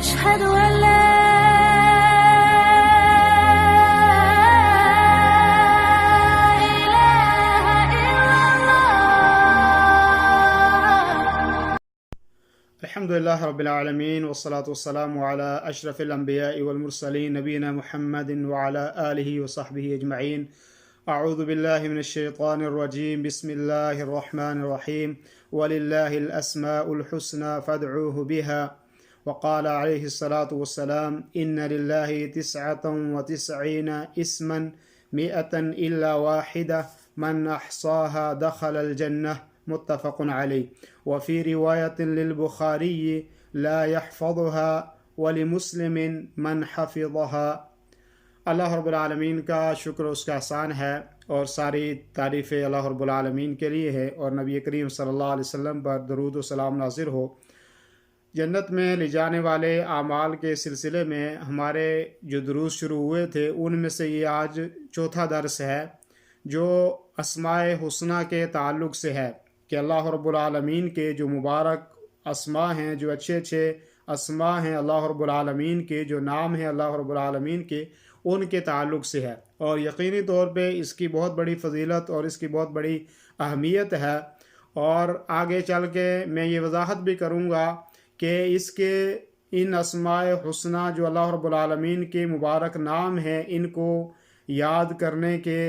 أشهد أن لا الحمد لله رب العالمين والصلاة والسلام على أشرف الأنبياء والمرسلين نبينا محمد وعلى آله وصحبه أجمعين. أعوذ بالله من الشيطان الرجيم. بسم الله الرحمن الرحيم. ولله الأسماء الحسنى فادعوه بها. وقال عليه الصلاة والسلام إن لله 99 اسما 100 إلا واحدة من أحصاها دخل الجنة. متفق علیہ. وفی روایت للبخاری لا يحفظها ولمسلم من حفظها. اللہ رب العالمین کا شکر اس کا احسان ہے اور ساری تعریفیں اللہ رب العالمین کے لیے ہے، اور نبی کریم صلی اللہ علیہ وسلم پر درود و سلام نازل ہو. جنت میں لے جانے والے اعمال کے سلسلے میں ہمارے جو دروس شروع ہوئے تھے ان میں سے یہ آج چوتھا درس ہے جو اسماء حسنہ کے تعلق سے ہے کہ اللہ رب العالمین کے جو مبارک اسماء ہیں، جو اچھے اچھے اسماء ہیں اللہ رب العالمین کے، جو نام ہیں اللہ رب العالمین کے، ان کے تعلق سے ہے. اور یقینی طور پہ اس کی بہت بڑی فضیلت اور اس کی بہت بڑی اہمیت ہے، اور آگے چل کے میں یہ وضاحت بھی کروں گا کہ اس کے ان اسماء حسنہ جو اللہ رب العالمین کے مبارک نام ہیں، ان کو یاد کرنے کے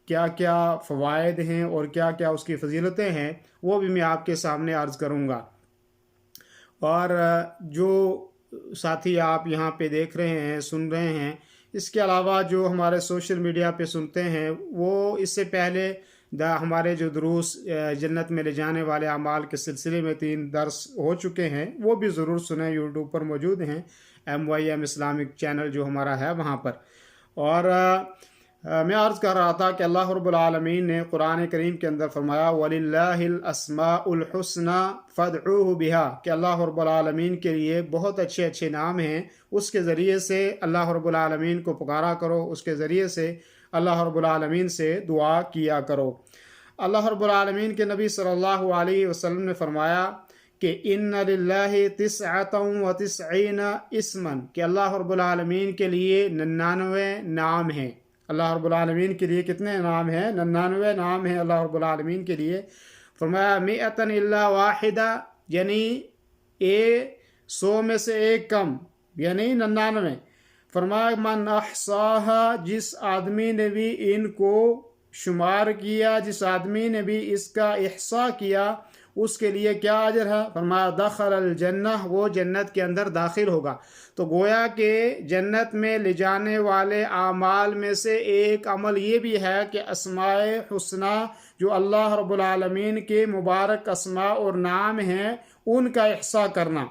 کیا کیا فوائد ہیں اور کیا کیا اس کی فضیلتیں ہیں، وہ بھی میں آپ کے سامنے عرض کروں گا. اور جو ساتھی آپ یہاں پہ دیکھ رہے ہیں، سن رہے ہیں، اس کے علاوہ جو ہمارے سوشل میڈیا پہ سنتے ہیں، وہ اس سے پہلے ہمارے جو دروس جنت میں لے جانے والے اعمال کے سلسلے میں 3 درس ہو چکے ہیں، وہ بھی ضرور سنیں. یوٹیوب پر موجود ہیں، MYM اسلامک چینل جو ہمارا ہے وہاں پر. اور میں عرض کر رہا تھا کہ اللہ رب العالمین نے قرآن کریم کے اندر فرمایا وَلِلَّهِ الْأَسْمَاءُ الْحُسْنَى فَادْعُوهُ بِهَا، کہ اللہ رب العالمین کے لیے بہت اچھے اچھے نام ہیں، اس کے ذریعے سے اللہ رب العالمین کو پکارا کرو، اس کے ذریعے سے اللہ رب العالمین سے دعا کیا کرو. اللہ رب العالمین کے نبی صلی اللہ علیہ وسلم نے فرمایا کہ إِنَّ لِلَّهِ 99 اسما، کہ اللہ رب العالمین کے لیے 99 نام ہیں. اللہ رب العالمین کے لیے کتنے نام ہیں؟ 99 نام ہیں اللہ رب العالمین کے لیے. فرمایا 100 إلا واحدہ، یعنی 100 میں سے ایک کم، یعنی 99. فرمایا من احصاها، جس آدمی نے بھی ان کو شمار کیا، جس آدمی نے بھی اس کا احصاء کیا، اس کے لیے کیا اجر ہے؟ فرمایا دخل الجنہ، وہ جنت کے اندر داخل ہوگا. تو گویا کہ جنت میں لے جانے والے اعمال میں سے ایک عمل یہ بھی ہے کہ اسماء حسنہ جو اللہ رب العالمین کے مبارک اسماء اور نام ہیں ان کا احصاء کرنا.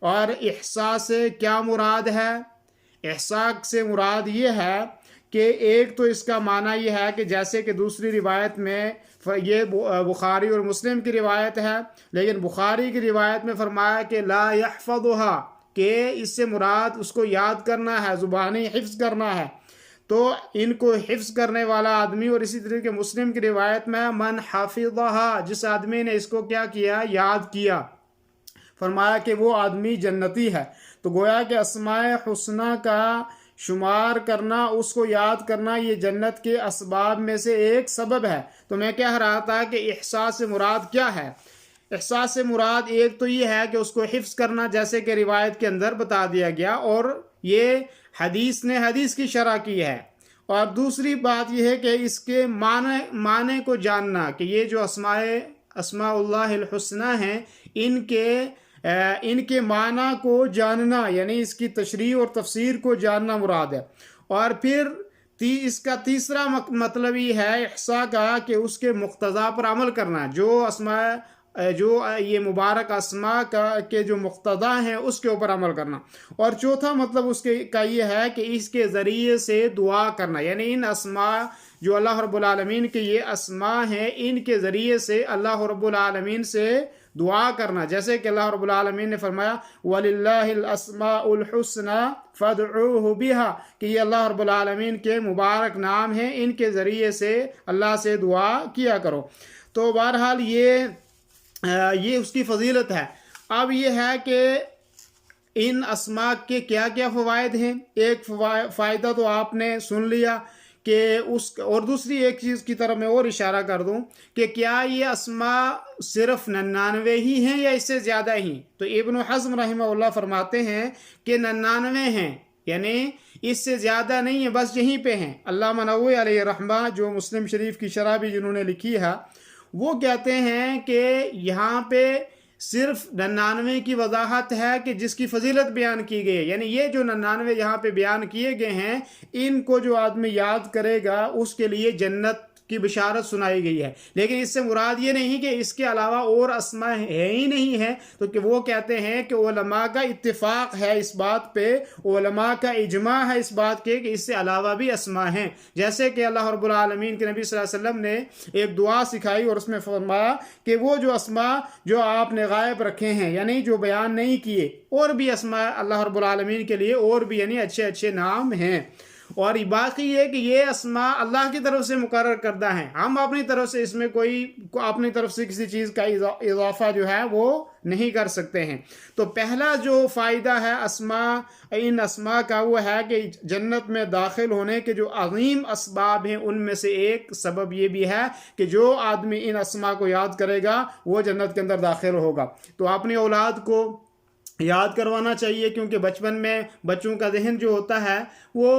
اور احصاء سے کیا مراد ہے؟ احصاء سے مراد یہ ہے کہ ایک تو اس کا معنی یہ ہے کہ جیسے کہ دوسری روایت میں، یہ بخاری اور مسلم کی روایت ہے، لیکن بخاری کی روایت میں فرمایا کہ لا يحفظها، کہ اس سے مراد اس کو یاد کرنا ہے، زبانی حفظ کرنا ہے. تو ان کو حفظ کرنے والا آدمی. اور اسی طریقے مسلم کی روایت میں من حفظها، جس آدمی نے اس کو کیا کیا؟ یاد کیا. فرمایا کہ وہ آدمی جنتی ہے. تو گویا کہ اسماء حسنہ کا شمار کرنا، اس کو یاد کرنا، یہ جنت کے اسباب میں سے ایک سبب ہے. تو میں کہہ رہا تھا کہ احصاء سے مراد کیا ہے؟ احصاء سے مراد ایک تو یہ ہے کہ اس کو حفظ کرنا، جیسے کہ روایت کے اندر بتا دیا گیا، اور یہ حدیث نے حدیث کی شرح کی ہے. اور دوسری بات یہ ہے کہ اس کے معنی کو جاننا، کہ یہ جو اسماء اللہ الحسنہ ہیں ان کے معنی کو جاننا، یعنی اس کی تشریح اور تفسیر کو جاننا مراد ہے. اور پھر اس کا تیسرا مطلب یہ ہے احصاء کا کہ اس کے مقتضا پر عمل کرنا، جو یہ مبارک اسماء کے جو مقتضا ہیں اس کے اوپر عمل کرنا. اور چوتھا مطلب اس کا یہ ہے کہ اس کے ذریعے سے دعا کرنا، یعنی ان اسماء جو اللہ رب العالمین کے یہ اسماء ہیں ان کے ذریعے سے اللہ رب العالمین سے دعا کرنا. جیسے کہ اللہ رب العالمین نے فرمایا وَلِلَّهِ الْأَسْمَاءُ الْحُسْنَى فَادْعُوهُ بِهَا، کہ یہ اللہ رب العالمین کے مبارک نام ہیں، ان کے ذریعے سے اللہ سے دعا کیا کرو. تو بہرحال یہ اس کی فضیلت ہے. اب یہ ہے کہ ان اسما کے کیا کیا فوائد ہیں. ایک فائدہ تو آپ نے سن لیا کہ اور دوسری ایک چیز کی طرف میں اور اشارہ کر دوں کہ کیا یہ اسما صرف 99 ہی ہیں یا اس سے زیادہ ہی. تو ابن حزم رحمہ اللہ فرماتے ہیں کہ 99 ہیں، یعنی اس سے زیادہ نہیں ہے، بس یہیں پہ ہیں. علامہ نووی علیہ رحمہ جو مسلم شریف کی شرح بھی جنہوں نے لکھی ہے، وہ کہتے ہیں کہ یہاں پہ صرف 99 کی وضاحت ہے کہ جس کی فضیلت بیان کی گئی ہے، یعنی یہ جو 99 یہاں پہ بیان کیے گئے ہیں ان کو جو آدمی یاد کرے گا اس کے لیے جنت کی بشارت سنائی گئی ہے. لیکن اس سے مراد یہ نہیں کہ اس کے علاوہ اور اسماء ہے ہی نہیں ہے، تو کہ وہ کہتے ہیں کہ علماء کا اتفاق ہے اس بات پہ، علماء کا اجماع ہے اس بات کے کہ اس سے علاوہ بھی اسماء ہیں. جیسے کہ اللہ رب العالمین کے نبی صلی اللہ علیہ وسلم نے ایک دعا سکھائی اور اس میں فرمایا کہ وہ جو اسماء جو آپ نے غائب رکھے ہیں، یعنی جو بیان نہیں کیے، اور بھی اسماء اللہ رب العالمین کے لیے اور بھی یعنی اچھے اچھے نام ہیں. اور باقی یہ کہ یہ اسماء اللہ کی طرف سے مقرر کردہ ہیں، ہم اپنی طرف سے اس میں اپنی طرف سے کسی چیز کا اضافہ جو ہے وہ نہیں کر سکتے ہیں. تو پہلا جو فائدہ ہے ان اسماء کا وہ ہے کہ جنت میں داخل ہونے کے جو عظیم اسباب ہیں ان میں سے ایک سبب یہ بھی ہے کہ جو آدمی ان اسماء کو یاد کرے گا وہ جنت کے اندر داخل ہوگا. تو اپنی اولاد کو یاد کروانا چاہیے، کیونکہ بچپن میں بچوں کا ذہن جو ہوتا ہے وہ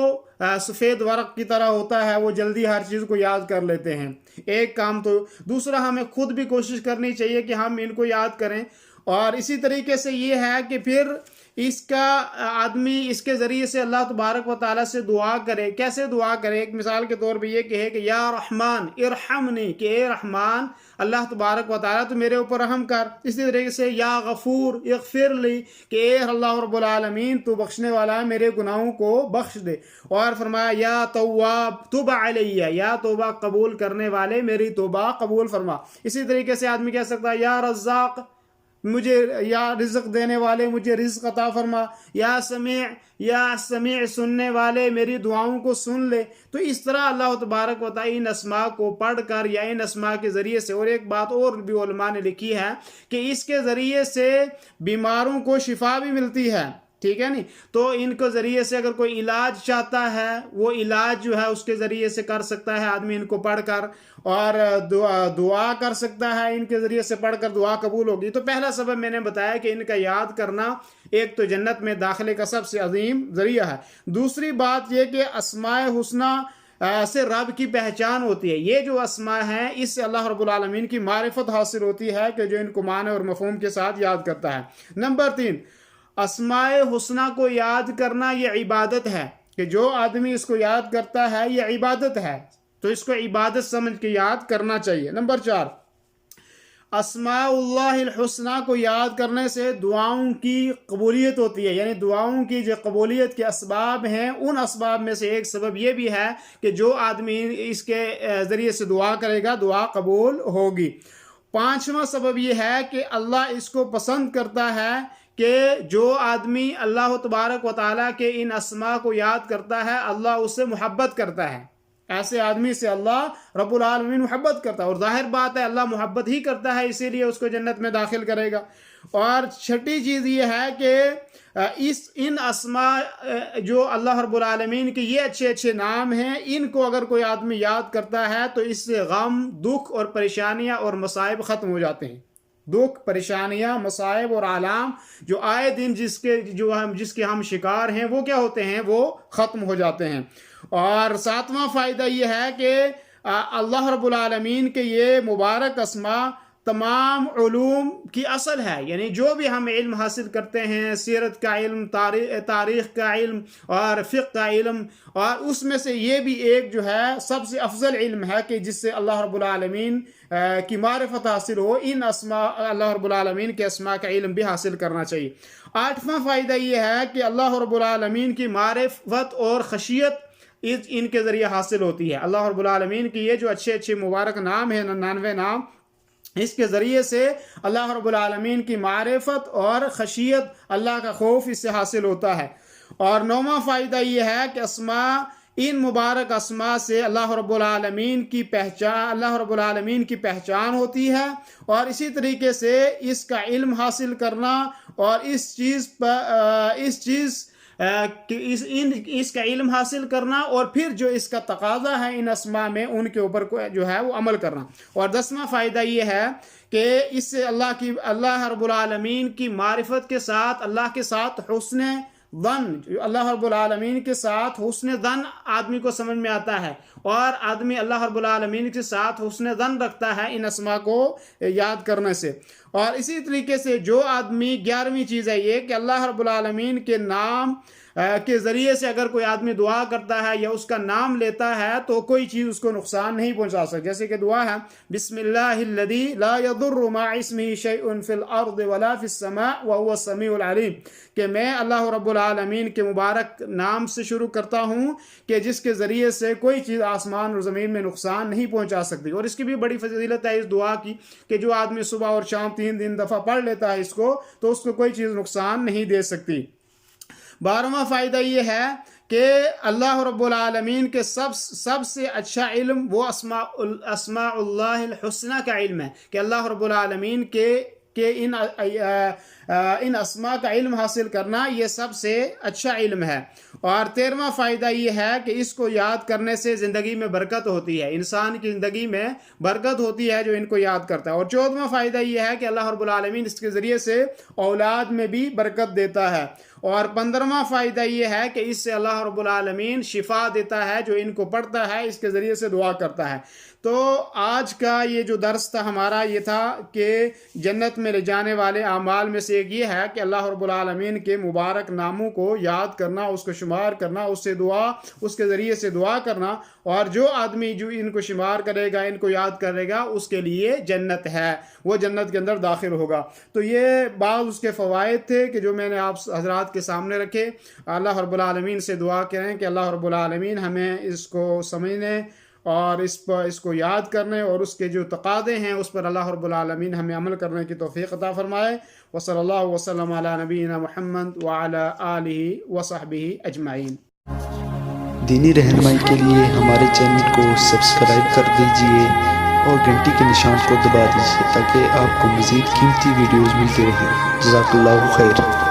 سفید ورق کی طرح ہوتا ہے، وہ جلدی ہر چیز کو یاد کر لیتے ہیں. ایک کام تو دوسرا ہمیں خود بھی کوشش کرنی چاہیے کہ ہم ان کو یاد کریں. اور اسی طریقے سے یہ ہے کہ پھر اس کا آدمی اس کے ذریعے سے اللہ تبارک و تعالیٰ سے دعا کرے. کیسے دعا کرے؟ ایک مثال کے طور پہ یہ کہے کہ یا رحمان ارحمنی، کہ اے رحمان اللہ تبارک و تعالیٰ تو میرے اوپر رحم کر. اسی طریقے سے یا غفور اغفر لی، کہ اے اللہ رب العالمین تو بخشنے والا ہے، میرے گناہوں کو بخش دے. اور فرمایا یا تواب تب علیہ، یا توبہ قبول کرنے والے میری توبہ قبول فرما. اسی طریقے سے آدمی کہہ سکتا ہے یا رزاق، مجھے یا رزق دینے والے مجھے رزق عطا فرما. یا سمیع سننے والے میری دعاؤں کو سن لے. تو اس طرح اللہ تبارک و تعالی ان اسماء کو پڑھ کر یا ان اسماء کے ذریعے سے، اور ایک بات اور بھی علماء نے لکھی ہے کہ اس کے ذریعے سے بیماروں کو شفا بھی ملتی ہے. ٹھیک ہے نہیں؟ تو ان کے ذریعے سے اگر کوئی علاج چاہتا ہے وہ علاج جو ہے اس کے ذریعے سے کر سکتا ہے آدمی ان کو پڑھ کر، اور دعا کر سکتا ہے ان کے ذریعے سے پڑھ کر، دعا قبول ہوگی. تو پہلا سبب میں نے بتایا کہ ان کا یاد کرنا ایک تو جنت میں داخلے کا سب سے عظیم ذریعہ ہے. دوسری بات یہ کہ اسماء حسنہ سے رب کی پہچان ہوتی ہے. یہ جو اسماء ہیں اس سے اللہ رب العالمین کی معرفت حاصل ہوتی ہے کہ جو ان کو معنی اور مفہوم کے ساتھ یاد کرتا ہے. نمبر 3، اسماء حسنہ کو یاد کرنا یہ عبادت ہے، کہ جو آدمی اس کو یاد کرتا ہے یہ عبادت ہے، تو اس کو عبادت سمجھ کے یاد کرنا چاہیے. نمبر 4، اسماء اللہ الحسنہ کو یاد کرنے سے دعاؤں کی قبولیت ہوتی ہے. یعنی دعاؤں کی جو قبولیت کے اسباب ہیں ان اسباب میں سے ایک سبب یہ بھی ہے کہ جو آدمی اس کے ذریعے سے دعا کرے گا دعا قبول ہوگی. 5واں سبب یہ ہے کہ اللہ اس کو پسند کرتا ہے کہ جو آدمی اللہ تبارک و تعالیٰ کے ان اسماء کو یاد کرتا ہے اللہ اس سے محبت کرتا ہے. ایسے آدمی سے اللہ رب العالمین محبت کرتا ہے، اور ظاہر بات ہے اللہ محبت ہی کرتا ہے، اسی لیے اس کو جنت میں داخل کرے گا. اور چھٹی چیز یہ ہے کہ ان اسماء جو اللہ رب العالمین کے یہ اچھے اچھے نام ہیں ان کو اگر کوئی آدمی یاد کرتا ہے تو اس سے غم، دکھ اور پریشانیاں اور مصائب ختم ہو جاتے ہیں. دکھ، پریشانیاں، مصائب اور آلام جو آئے دن جس کے ہم شکار ہیں وہ کیا ہوتے ہیں؟ وہ ختم ہو جاتے ہیں. اور 7واں فائدہ یہ ہے کہ اللہ رب العالمین کے یہ مبارک اسماء تمام علوم کی اصل ہے. یعنی جو بھی ہم علم حاصل کرتے ہیں، سیرت کا علم، تاریخ کا علم اور فقہ کا علم، اور اس میں سے یہ بھی ایک جو ہے سب سے افضل علم ہے کہ جس سے اللہ رب العالمین کی معرفت حاصل ہو. ان اسماء اللہ رب العالمین کے اسماء کا علم بھی حاصل کرنا چاہیے. 8واں فائدہ یہ ہے کہ اللہ رب العالمین کی معرفت اور خشیت ان کے ذریعے حاصل ہوتی ہے. اللہ رب العالمین کی یہ جو اچھے اچھے مبارک نام ہیں، 99 نام، اس کے ذریعے سے اللہ رب العالمین کی معرفت اور خشیت، اللہ کا خوف اس سے حاصل ہوتا ہے. اور 9واں فائدہ یہ ہے کہ ان مبارک اسماء سے اللہ رب العالمین کی پہچان ہوتی ہے، اور اسی طریقے سے اس کا علم حاصل کرنا اور اس کا علم حاصل کرنا، اور پھر جو اس کا تقاضا ہے ان اسماء میں ان کے اوپر جو ہے وہ عمل کرنا۔ اور 10واں فائدہ یہ ہے کہ اس سے اللہ رب العالمین کی معرفت کے ساتھ، اللہ کے ساتھ حسن ظن، اللہ رب العالمین کے ساتھ حسن ظن آدمی کو سمجھ میں آتا ہے، اور آدمی اللہ رب العالمین کے ساتھ حسن ظن رکھتا ہے ان اسماء کو یاد کرنے سے۔ اور اسی طریقے سے جو آدمی 11ویں چیز ہے یہ کہ اللہ رب العالمین کے نام کے ذریعے سے اگر کوئی آدمی دعا کرتا ہے یا اس کا نام لیتا ہے تو کوئی چیز اس کو نقصان نہیں پہنچا سکتی، جیسے کہ دعا ہے بسم اللہ الذی لا یضر مع اسمہ شیء فی الارض ولا فی السماء وهو السمیع العلیم، کہ میں اللہ رب العالمین کے مبارک نام سے شروع کرتا ہوں کہ جس کے ذریعے سے کوئی چیز آسمان اور زمین میں نقصان نہیں پہنچا سکتی۔ اور اس کی بھی بڑی فضیلت ہے اس دعا کی کہ جو آدمی صبح اور شام 3 دفعہ پڑھ لیتا ہے اس کو تو اس کو کوئی چیز نقصان نہیں دے سکتی۔ 12واں فائدہ یہ ہے کہ اللہ رب العالمین کے سب سے اچھا علم وہ اسماء اللہ الحسنہ کا علم ہے، کہ اللہ رب العالمین کے ان اسماء کا علم حاصل کرنا یہ سب سے اچھا علم ہے۔ اور 13واں فائدہ یہ ہے کہ اس کو یاد کرنے سے زندگی میں برکت ہوتی ہے، انسان کی زندگی میں برکت ہوتی ہے جو ان کو یاد کرتا ہے۔ اور 14واں فائدہ یہ ہے کہ اللہ رب العالمین اس کے ذریعے سے اولاد میں بھی برکت دیتا ہے۔ اور 15واں فائدہ یہ ہے کہ اس سے اللہ رب العالمین شفا دیتا ہے جو ان کو پڑھتا ہے، اس کے ذریعے سے دعا کرتا ہے۔ تو آج کا یہ جو درس تھا ہمارا یہ تھا کہ جنت میں لے جانے والے اعمال میں سے ایک یہ ہے کہ اللہ رب العالمین کے مبارک ناموں کو یاد کرنا، اس کو شمار کرنا، اس کے ذریعے سے دعا کرنا، اور جو آدمی جو ان کو شمار کرے گا، ان کو یاد کرے گا، اس کے لیے جنت ہے، وہ جنت کے اندر داخل ہوگا۔ تو یہ بعض اس کے فوائد تھے کہ جو میں نے آپ حضرات کے سامنے رکھے۔ اللہ رب العالمین سے دعا کریں کہ اللہ رب العالمین ہمیں اس کو سمجھنے اور اس کو یاد کرنے اور اس کے جو تقاضے ہیں اس پر اللہ رب العالمین ہمیں عمل کرنے کی توفیق عطا فرمائے۔ وصلی اللہ وسلم علی نبینا محمد وعلی آلہ وصحبہ اجمعین۔ دینی رہنمائی کے لیے ہمارے چینل کو سبسکرائب کر دیجئے اور گھنٹی کے نشان کو دبا دیجئے تاکہ آپ کو مزید قیمتی ویڈیوز ملتے رہیں۔ جزاک اللہ خیر۔